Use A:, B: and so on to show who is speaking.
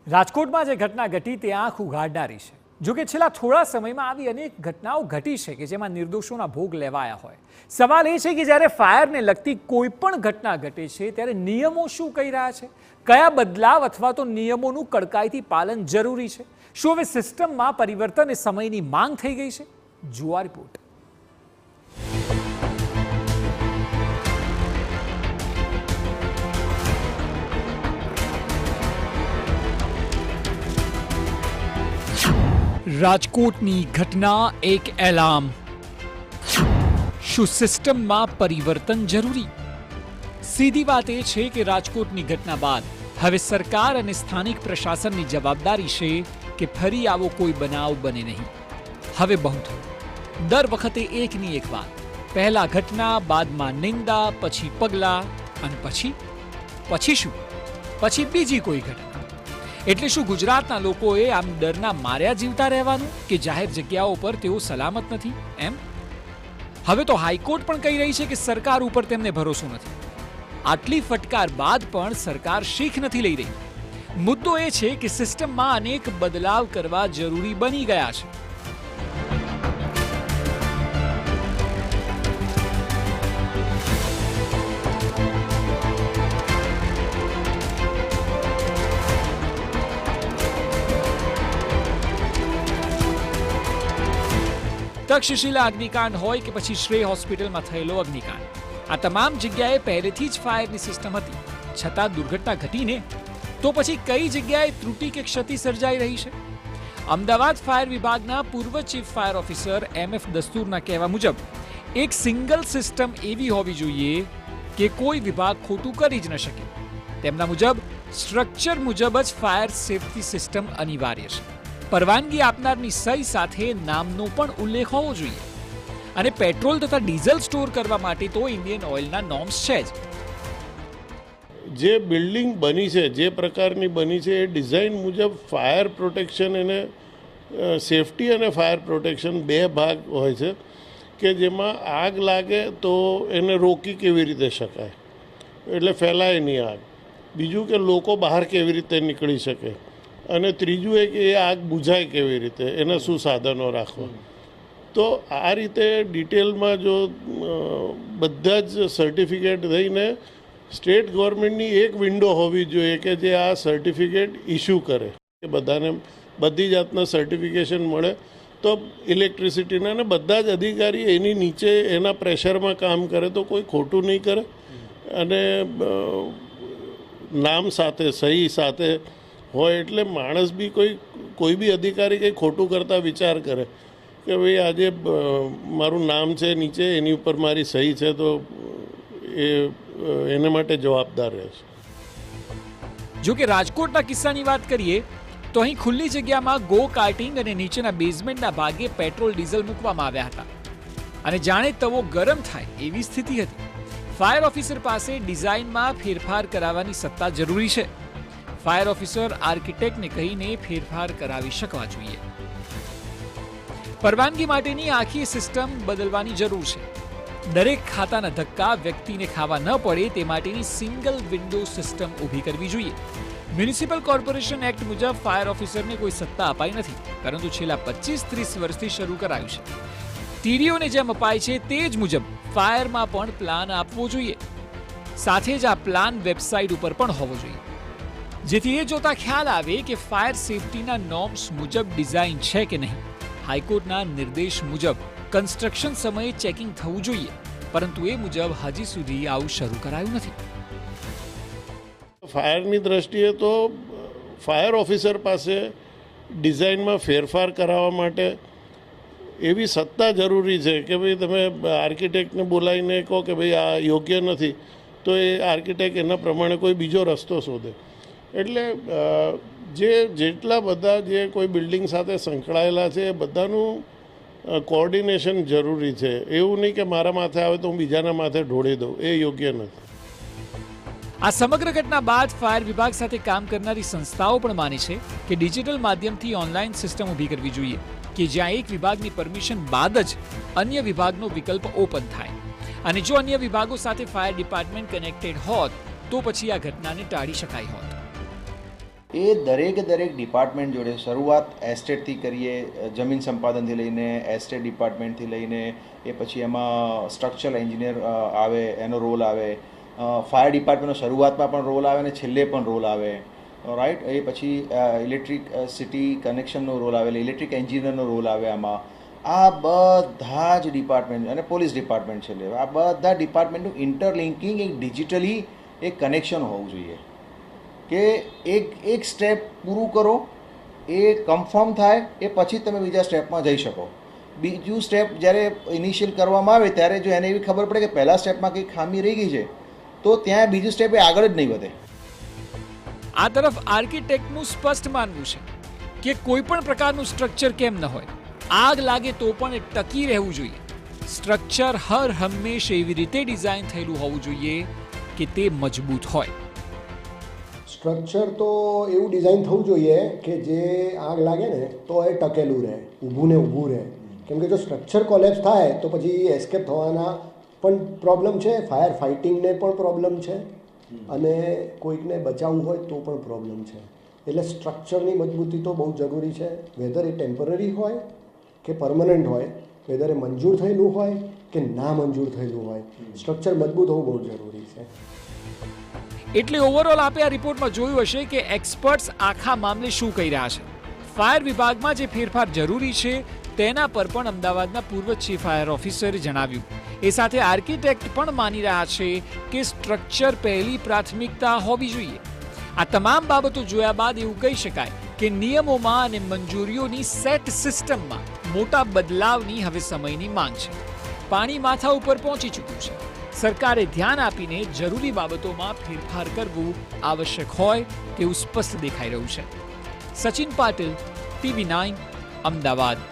A: રાજકોટમાં જે ઘટના ઘટી તે આંખ ઉઘાડનારી છે. જોકે છેલ્લા થોડા સમયમાં આવી અનેક ઘટનાઓ ઘટી છે કે જેમાં નિર્દોષોના ભોગ લેવાયા હોય. સવાલ એ છે કે જ્યારે ફાયરને લગતી કોઈ પણ ઘટના ઘટે છે ત્યારે નિયમો શું કહી રહ્યા છે, કયા બદલાવ અથવા તો નિયમોનું કડકાઈથી પાલન જરૂરી છે, શું હવે સિસ્ટમમાં પરિવર્તન એ સમયની માંગ થઈ ગઈ છે? જુઓ આ રિપોર્ટ. રાજકોટની ઘટના એક એલાર્મ. શું સિસ્ટમમાં પરિવર્તન જરૂરી? સીધી વાત એ છે કે રાજકોટની ઘટના બાદ હવે સરકાર અને સ્થાનિક પ્રશાસનની જવાબદારી છે કે ફરી આવો કોઈ બનાવ બને નહીં. હવે બહુ થયું. દર વખતે એકની એક વાત. પહેલા ઘટના, બાદમાં નિંદા, પછી પગલાં અને પછી શું? પછી બીજી કોઈ ઘટના. એટલે શું ગુજરાતના લોકોએ આમ ડરના માર્યા જીવતા રહેવાનું કે જાહેર જગ્યાઓ પર તેઓ સલામત નથી એમ? હવે તો હાઈકોર્ટ પણ કહી રહી છે કે સરકાર ઉપર તેમને ભરોસો નથી. આટલી ફટકાર બાદ પણ સરકાર શીખ નથી લઈ રહી. મુદ્દો એ છે કે સિસ્ટમમાં અનેક બદલાવ કરવા જરૂરી બની ગયા છે. તક્ષશિલા અગ્નિકાંડ હોય કે પછી શ્રેય હોસ્પિટલમાં થયેલો અગ્નિકાંડ, આ તમામ જગ્યાએ પહેલેથી જ ફાયરની સિસ્ટમ હતી, છતાં દુર્ઘટના ઘટીને. તો પછી કઈ જગ્યાએ ત્રુટિ કે ક્ષતિ સર્જાઈ રહી છે? અમદાવાદ ફાયર વિભાગના પૂર્વ ચીફ ફાયર ઓફિસર MF દસ્તુરના કહેવા મુજબ એક સિંગલ સિસ્ટમ એવી હોવી જોઈએ કે કોઈ વિભાગ ખોટું કરી જ ન શકે. તેમના મુજબ સ્ટ્રક્ચર મુજબ જ ફાયર સેફટી સિસ્ટમ અનિવાર્ય છે. પરવાનગી આપનારની સહી સાથે નામનો પણ ઉલ્લેખ હોવો જોઈએ. અને પેટ્રોલ તથા ડીઝલ સ્ટોર કરવા માટે તો ઇન્ડિયન ઓઇલના નોર્મ્સ છે જ.
B: જે બિલ્ડિંગ બની છે, જે પ્રકારની બની છે, એ ડિઝાઇન મુજબ ફાયર પ્રોટેક્શન, એને સેફટી અને ફાયર પ્રોટેક્શન બે ભાગ હોય છે કે જેમાં આગ લાગે તો એને રોકી કેવી રીતે શકાય, એટલે ફેલાય નહીં આગ. બીજું કે લોકો બહાર કેવી રીતે નીકળી શકે, અને ત્રીજું એ કે એ આગ બુઝાય કેવી રીતે, એના શું સાધનો રાખવા. તો આ રીતે ડિટેલમાં જો બધા જ સર્ટિફિકેટ થઈને સ્ટેટ ગવર્મેન્ટની એક વિન્ડો હોવી જોઈએ કે જે આ સર્ટિફિકેટ ઇસ્યુ કરે, કે બધાને બધી જાતના સર્ટિફિકેશન મળે. તો ઇલેક્ટ્રિસિટીના ને બધા જ અધિકારી એની નીચે એના પ્રેશરમાં કામ કરે તો કોઈ ખોટું નહીં કરે, અને નામ સાથે, સહી સાથે હોય, એટલે માણસ બી કોઈ બી અધિકારી કંઈ ખોટું કરતા વિચાર કરે કે ભાઈ આજે મારું નામ છે નીચે, એની ઉપર મારી સહી છે, તો એને માટે જવાબદાર રહેશે.
A: જો કે રાજકોટના કિસ્સાની વાત કરીએ તો અહીં ખુલ્લી જગ્યામાં ગો કાર્ટિંગ અને નીચેના બેઝમેન્ટના ભાગે પેટ્રોલ ડીઝલ મૂકવામાં આવ્યા હતા અને જાણે તવો ગરમ થાય એવી સ્થિતિ હતી. ફાયર ઓફિસર પાસે ડિઝાઇનમાં ફેરફાર કરાવવાની સત્તા જરૂરી છે. ફાયર ઓફિસર આર્કિટેક્ટને કહીને ફેરફાર કરાવી શકવા જોઈએ. પરવાનગી માટેની આખી સિસ્ટમ બદલવાની જરૂર છે. દરેક ખાતાના ધક્કા વ્યક્તિને ખાવા ન પડે તે માટેની સિંગલ વિન્ડો સિસ્ટમ ઊભી કરવી જોઈએ. મ્યુનિસિપલ કોર્પોરેશન એક્ટ મુજબ ફાયર ઓફિસરને કોઈ સત્તા અપાઈ નથી, પરંતુ છેલ્લા 25-30 વર્ષથી શરૂ કરાયું છે. ટીડીઓને જેમ અપાય છે તે જ મુજબ ફાયરમાં પણ પ્લાન આપવો જોઈએ. સાથે જ આ પ્લાન વેબસાઇટ ઉપર પણ હોવો જોઈએ, જેથી એ જોતા ખ્યાલ આવે કે ફાયર સેફટીના નોર્મ્સ મુજબ ડિઝાઇન છે કે નહીં. હાઈકોર્ટના નિર્દેશ મુજબ કન્સ્ટ્રક્શન સમયે ચેકિંગ થવું જોઈએ, પરંતુ એ મુજબ હજી સુધી આવું શરૂ કરાયું નથી.
B: ફાયરની દ્રષ્ટિએ તો ફાયર ઓફિસર પાસે ડિઝાઇનમાં ફેરફાર કરાવવા માટે એવી સત્તા જરૂરી છે કે ભાઈ તમે આર્કિટેક્ટને બોલાવીને કહો કે ભાઈ આ યોગ્ય નથી, તો એ આર્કિટેક્ટ એના પ્રમાણે કોઈ બીજો રસ્તો શોધે. એટલે જેટલા બધા જે કોઈ બિલ્ડિંગ સાથે સંકળાયેલા છે એ બધાનું કોઓર્ડિનેશન જરૂરી છે. એવું નહીં કે મારા માથે આવે તો હું બીજાના માથે ઢોળી દઉં, એ યોગ્ય નથી.
A: આ સમગ્ર ઘટના બાદ ફાયર વિભાગ સાથે કામ કરનારી સંસ્થાઓ પણ માને છે કે ડિજિટલ માધ્યમથી ઓનલાઈન સિસ્ટમ ઊભી કરવી જોઈએ કે જ્યાં એક વિભાગની પરમિશન બાદ જ અન્ય વિભાગનો વિકલ્પ ઓપન થાય. અને જો અન્ય વિભાગો સાથે ફાયર ડિપાર્ટમેન્ટ કનેક્ટેડ હોત તો પછી આ ઘટનાને ટાળી શકાય હોત.
C: એ દરેક ડિપાર્ટમેન્ટ જોડે શરૂઆત એસ્ટેટથી કરીએ, જમીન સંપાદનથી લઈને એસ્ટેટ ડિપાર્ટમેન્ટથી લઈને એ પછી એમાં સ્ટ્રક્ચરલ એન્જિનિયર આવે, એનો રોલ આવે, ફાયર ડિપાર્ટમેન્ટનો શરૂઆતમાં પણ રોલ આવે અને છેલ્લે પણ રોલ આવે, રાઈટ. એ પછી ઇલેક્ટ્રિસિટી કનેક્શનનો રોલ આવે, ઇલેક્ટ્રિક એન્જિનિયરનો રોલ આવે આમાં. આ બધા જ ડિપાર્ટમેન્ટ અને પોલીસ ડિપાર્ટમેન્ટ છેલ્લે, આ બધા ડિપાર્ટમેન્ટનું ઇન્ટરલિંકિંગ એક ડિજિટલી એક કનેક્શન હોવું જોઈએ કે એક સ્ટેપ પૂરું કરો, એ કન્ફર્મ થાય, એ પછી તમે બીજા સ્ટેપમાં જઈ શકો. બીજું સ્ટેપ જ્યારે ઇનિશિયલ કરવામાં આવે ત્યારે જો એને એવી ખબર પડે કે પહેલા સ્ટેપમાં કંઈક ખામી રહી ગઈ છે તો ત્યાં બીજું સ્ટેપ એ આગળ જ નહીં વધે.
A: આ તરફ આર્કિટેક્ટનું સ્પષ્ટ માનવું છે કે કોઈ પણ પ્રકારનું સ્ટ્રક્ચર કેમ ન હોય, આગ લાગે તો પણ એ ટકી રહેવું જોઈએ. સ્ટ્રક્ચર હર હંમેશ એવી રીતે ડિઝાઇન થયેલું હોવું જોઈએ કે તે મજબૂત હોય.
D: સ્ટ્રક્ચર તો એવું ડિઝાઇન થવું જોઈએ કે જે આગ લાગે ને તો એ ટકેલું રહે, ઊભું ને ઊભું રહે. કેમ કે જો સ્ટ્રક્ચર કોલેપ્સ થાય તો પછી એસ્કેપ થવાના પણ પ્રોબ્લેમ છે, ફાયર ફાઇટિંગને પણ પ્રોબ્લેમ છે અને કોઈકને બચાવવું હોય તો પણ પ્રોબ્લેમ છે. એટલે સ્ટ્રક્ચરની મજબૂતી તો બહુ જરૂરી છે, વેધર એ ટેમ્પરરી હોય કે પરમનન્ટ હોય, વેધર એ મંજૂર થયેલું હોય કે ના મંજૂર થયેલું હોય, સ્ટ્રક્ચર મજબૂત હોવું બહુ જરૂરી છે.
A: એટલે ઓવરઓલ આપે આ રિપોર્ટમાં જોયું હશે કે એક્સપર્ટ્સ આખા મામલે શું કહી રહ્યા છે. ફાયર વિભાગમાં જે ફેરફાર જરૂરી છે તેના પર પણ અમદાવાદના પૂર્વ ચીફ ફાયર ઓફિસરે જણાવ્યું. એ સાથે આર્કિટેક્ટ પણ માની રહ્યા છે કે સ્ટ્રક્ચર પહેલી પ્રાથમિકતા હોવી જોઈએ. આ તમામ બાબતો જોયા બાદ એવું કહી શકાય કે નિયમોમાં અને મંજૂરીઓની સેટ સિસ્ટમમાં મોટા બદલાવની હવે સમયની માંગ છે. પાણી માથા ઉપર પહોંચી ચૂક્યું છે. સરકારે ધ્યાન આપીને જરૂરી બાબતોમાં ફેરફાર કરવું આવશ્યક હોય તેવું સ્પષ્ટ દેખાઈ રહ્યું છે. સચિન પાટીલ, TV9, અમદાવાદ.